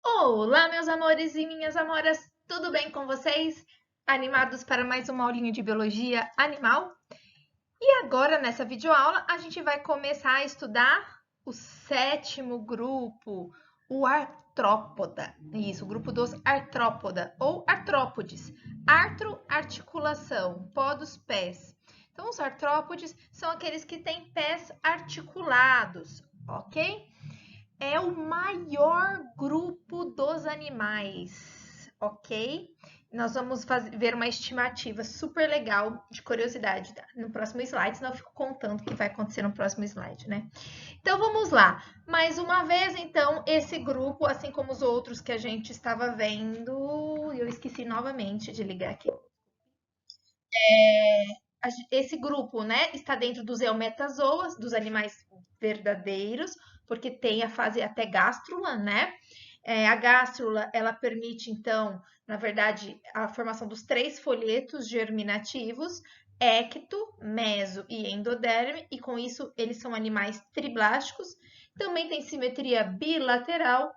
Olá, meus amores e minhas amoras, tudo bem com vocês? Animados para mais uma aulinha de biologia animal? E agora, nessa videoaula, a gente vai começar a estudar o sétimo grupo, o artrópoda. Isso, o grupo dos artrópoda ou artrópodes. Artro, articulação, pó dos pés. Então, os artrópodes são aqueles que têm pés articulados, ok? É o maior grupo dos animais, ok? Nós vamos ver uma estimativa super legal de curiosidade no próximo slide, senão eu fico contando o que vai acontecer no próximo slide, né? Então vamos lá. Mais uma vez, então, esse grupo, assim como os outros que a gente estava vendo, eu esqueci novamente de ligar aqui. Esse grupo, né, está dentro dos eumetazoas, dos animais verdadeiros, porque tem a fase até gástrula, né? A gástrula, ela permite, então, na verdade, a formação dos três folhetos germinativos, ecto, meso e endoderme, e com isso eles são animais triblásticos. Também tem simetria bilateral.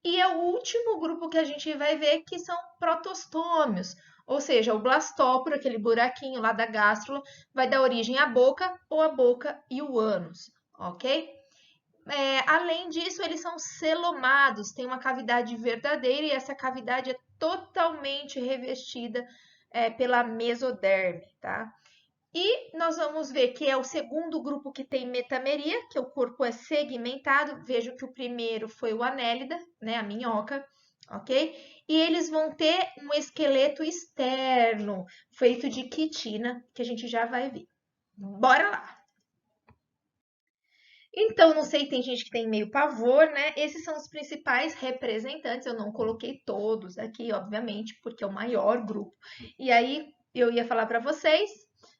E é o último grupo que a gente vai ver que são protostômios, ou seja, o blastóporo, aquele buraquinho lá da gástrula, vai dar origem à boca ou a boca e o ânus, ok? Além disso, eles são celomados, tem uma cavidade verdadeira e essa cavidade é totalmente revestida pela mesoderme, tá? E nós vamos ver que é o segundo grupo que tem metameria, que o corpo é segmentado. Vejo que o primeiro foi o anélida, né, a minhoca, ok? E eles vão ter um esqueleto externo, feito de quitina, que a gente já vai ver. Bora lá! Então, não sei, tem gente que tem meio pavor, né? Esses são os principais representantes. Eu não coloquei todos aqui, obviamente, porque é o maior grupo. E aí, eu ia falar para vocês,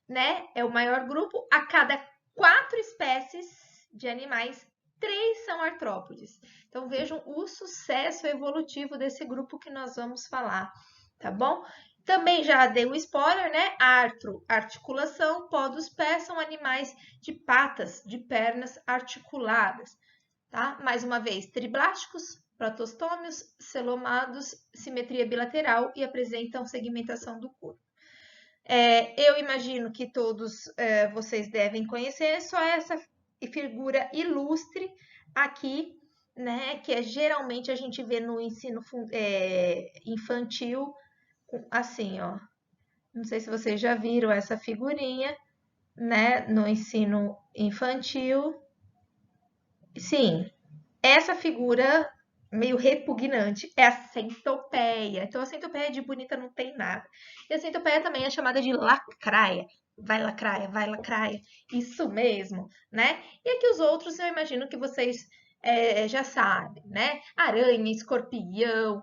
né? É o maior grupo. A cada 4 espécies de animais, 3 são artrópodes. Então, vejam o sucesso evolutivo desse grupo que nós vamos falar, tá bom? Também já dei um spoiler, né? Artro, articulação, pó dos pés são animais de patas, de pernas articuladas, tá? Mais uma vez, triblásticos, protostômios, celomados, simetria bilateral e apresentam segmentação do corpo. Eu imagino que todos vocês devem conhecer só essa figura ilustre aqui, né? Que geralmente a gente vê no ensino infantil, assim, ó. Não sei se vocês já viram essa figurinha, né, no ensino infantil. Sim, essa figura meio repugnante é a centopeia. Então, a centopeia de bonita não tem nada. E a centopeia também é chamada de lacraia. Vai lacraia, vai lacraia. Isso mesmo, né? E aqui os outros eu imagino que vocês já sabem, né? Aranha, escorpião,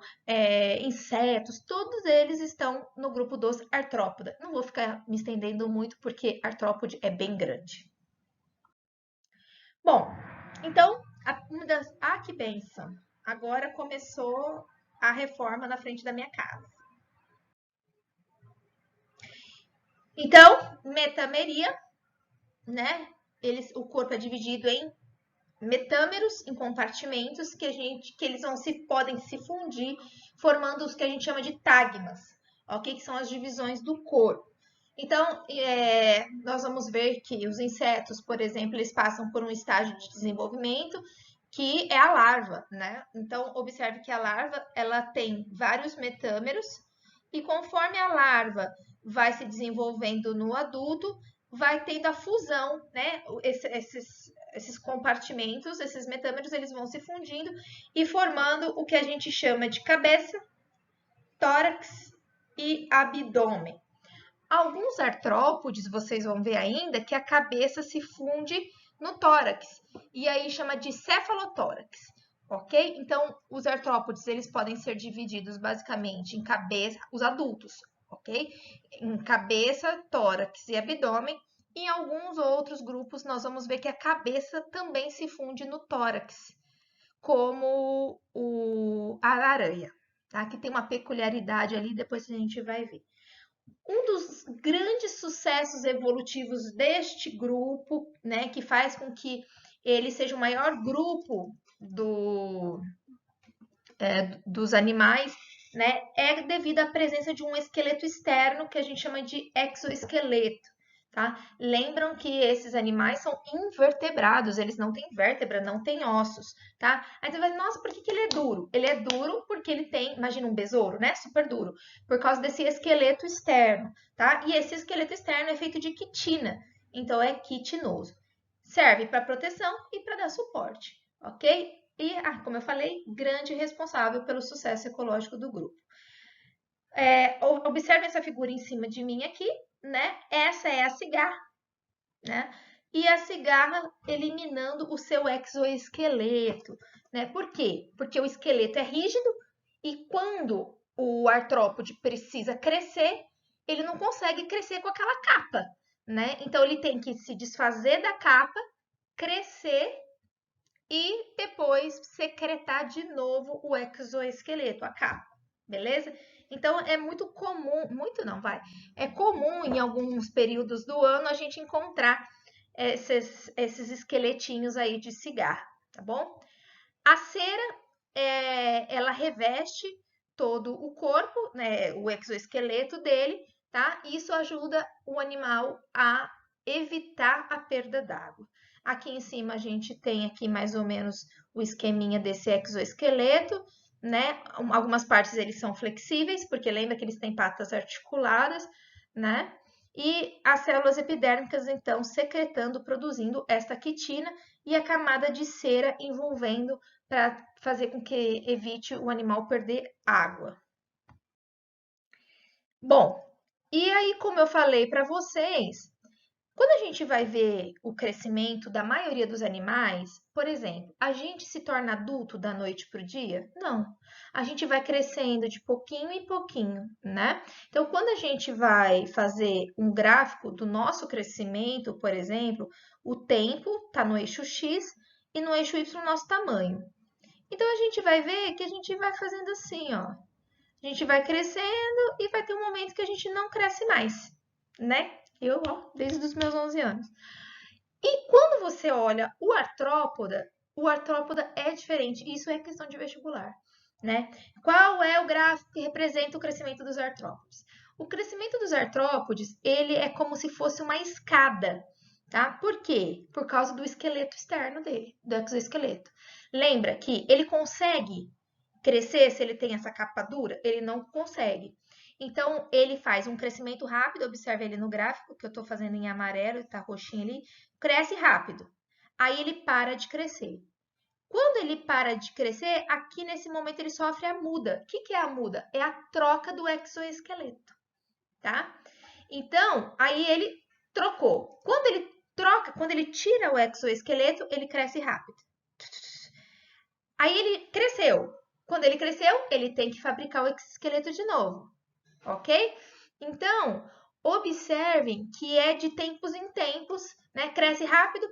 insetos, todos eles estão no grupo dos artrópoda. Não vou ficar me estendendo muito porque artrópode é bem grande. Bom, então, que benção! Agora começou a reforma na frente da minha casa. Então, metameria, né? O corpo é dividido em metâmeros, em compartimentos que eles podem se fundir, formando os que a gente chama de tagmas, ok? Que são as divisões do corpo. Então, nós vamos ver que os insetos, por exemplo, eles passam por um estágio de desenvolvimento que é a larva, né? Então, observe que a larva, ela tem vários metâmeros e conforme a larva vai se desenvolvendo no adulto, vai tendo a fusão, né? Esses compartimentos, esses metâmeros, eles vão se fundindo e formando o que a gente chama de cabeça, tórax e abdômen. Alguns artrópodes, vocês vão ver ainda, que a cabeça se funde no tórax, e aí chama de cefalotórax, ok? Então, os artrópodes, eles podem ser divididos basicamente em cabeça, os adultos, ok? Em cabeça, tórax e abdômen. Em alguns outros grupos, nós vamos ver que a cabeça também se funde no tórax, como a aranha, tá? Que tem uma peculiaridade ali, depois a gente vai ver. Um dos grandes sucessos evolutivos deste grupo, né, que faz com que ele seja o maior grupo dos animais, né, é devido à presença de um esqueleto externo que a gente chama de exoesqueleto, tá? Lembram que esses animais são invertebrados, eles não têm vértebra, não têm ossos, tá? Aí você vai, nossa, por que ele é duro? Ele é duro porque ele tem, imagina um besouro, né? Super duro, por causa desse esqueleto externo, tá? E esse esqueleto externo é feito de quitina, então é quitinoso. Serve para proteção e para dar suporte, ok? E, como eu falei, grande responsável pelo sucesso ecológico do grupo. Observe essa figura em cima de mim aqui, né? Essa é a cigarra, né? E a cigarra eliminando o seu exoesqueleto, né? Por quê? Porque o esqueleto é rígido e quando o artrópode precisa crescer, ele não consegue crescer com aquela capa, né? Então ele tem que se desfazer da capa, crescer e depois secretar de novo o exoesqueleto, a capa, beleza? Então é muito comum, muito não, vai, é comum em alguns períodos do ano a gente encontrar esses esqueletinhos aí de cigarra, tá bom? A cera, ela reveste todo o corpo, né, o exoesqueleto dele, tá? Isso ajuda o animal a evitar a perda d'água. Aqui em cima a gente tem aqui mais ou menos o esqueminha desse exoesqueleto, né? Algumas partes eles são flexíveis, porque lembra que eles têm patas articuladas, né? E as células epidérmicas, então, secretando, produzindo esta quitina e a camada de cera envolvendo para fazer com que evite o animal perder água. Bom, e aí, como eu falei para vocês, quando a gente vai ver o crescimento da maioria dos animais, por exemplo, a gente se torna adulto da noite para o dia? Não. A gente vai crescendo de pouquinho em pouquinho, né? Então, quando a gente vai fazer um gráfico do nosso crescimento, por exemplo, o tempo está no eixo X e no eixo Y o nosso tamanho. Então, a gente vai ver que a gente vai fazendo assim, ó. A gente vai crescendo e vai ter um momento que a gente não cresce mais, né? Eu, ó, desde os meus 11 anos. E quando você olha o artrópoda é diferente. Isso é questão de vestibular, né? Qual é o gráfico que representa o crescimento dos artrópodes? O crescimento dos artrópodes, ele é como se fosse uma escada, tá? Por quê? Por causa do esqueleto externo dele, do exoesqueleto. Lembra que ele consegue crescer se ele tem essa capa dura? Ele não consegue. Então, ele faz um crescimento rápido, observe ele no gráfico, que eu estou fazendo em amarelo, está roxinho ali, cresce rápido. Aí ele para de crescer. Quando ele para de crescer, aqui nesse momento ele sofre a muda. O que é a muda? É a troca do exoesqueleto, tá? Então, aí ele trocou. Quando ele troca, quando ele tira o exoesqueleto, ele cresce rápido. Aí ele cresceu. Quando ele cresceu, ele tem que fabricar o exoesqueleto de novo, ok? Então, observem que é de tempos em tempos, né? Cresce rápido,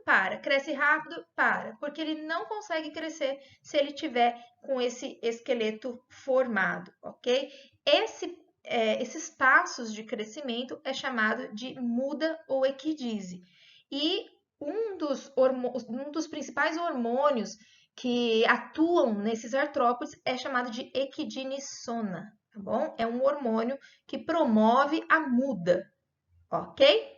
para, porque ele não consegue crescer se ele tiver com esse esqueleto formado, ok? Esses passos de crescimento é chamado de muda ou equidise. E um dos principais hormônios que atuam nesses artrópodes é chamado de equidinissona, tá bom? É um hormônio que promove a muda, ok?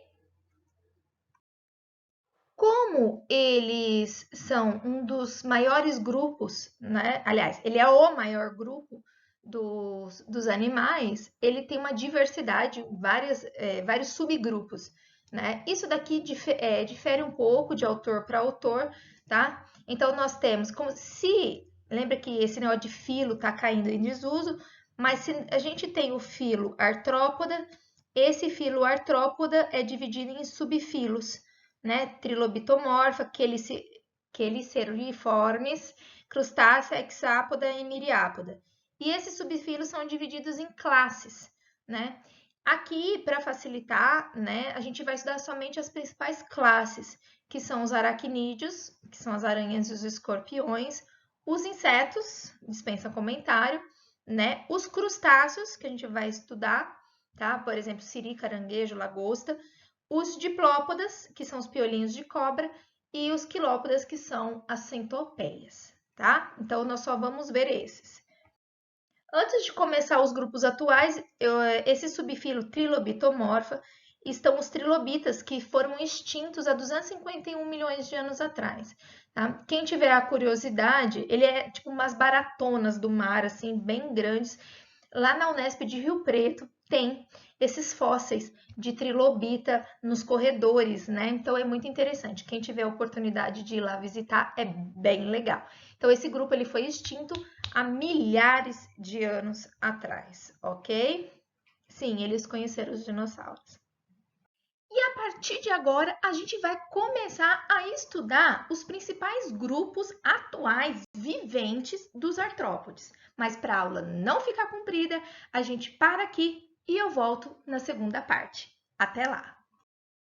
Como eles são um dos maiores grupos, né? Aliás, ele é o maior grupo dos animais, ele tem uma diversidade, vários subgrupos, né? Isso daqui difere um pouco de autor para autor, tá? Então, nós temos como se... Lembra que esse negócio de filo está caindo em desuso, mas se a gente tem o filo artrópoda, esse filo artrópoda é dividido em subfilos, né? Trilobitomorfa, queliceriformes, crustácea, hexápoda e miriápoda. E esses subfilos são divididos em classes, né? Aqui, para facilitar, né, a gente vai estudar somente as principais classes, que são os aracnídeos, que são as aranhas e os escorpiões, os insetos, dispensa comentário, né? Os crustáceos, que a gente vai estudar, tá? Por exemplo, siri, caranguejo, lagosta, os diplópodas, que são os piolinhos de cobra, e os quilópodas, que são as centopeias, tá? Então, nós só vamos ver esses. Antes de começar os grupos atuais, esse subfilo Trilobitomorpha estão os trilobitas que foram extintos há 251 milhões de anos atrás. Tá? Quem tiver a curiosidade, ele é tipo umas baratonas do mar, assim, bem grandes. Lá na Unesp de Rio Preto tem esses fósseis de trilobita nos corredores, né? Então é muito interessante. Quem tiver a oportunidade de ir lá visitar é bem legal. Então esse grupo ele foi extinto há milhares de anos atrás, ok? Sim, eles conheceram os dinossauros. E a partir de agora, a gente vai começar a estudar os principais grupos atuais viventes dos artrópodes. Mas para a aula não ficar comprida, a gente para aqui e eu volto na segunda parte. Até lá!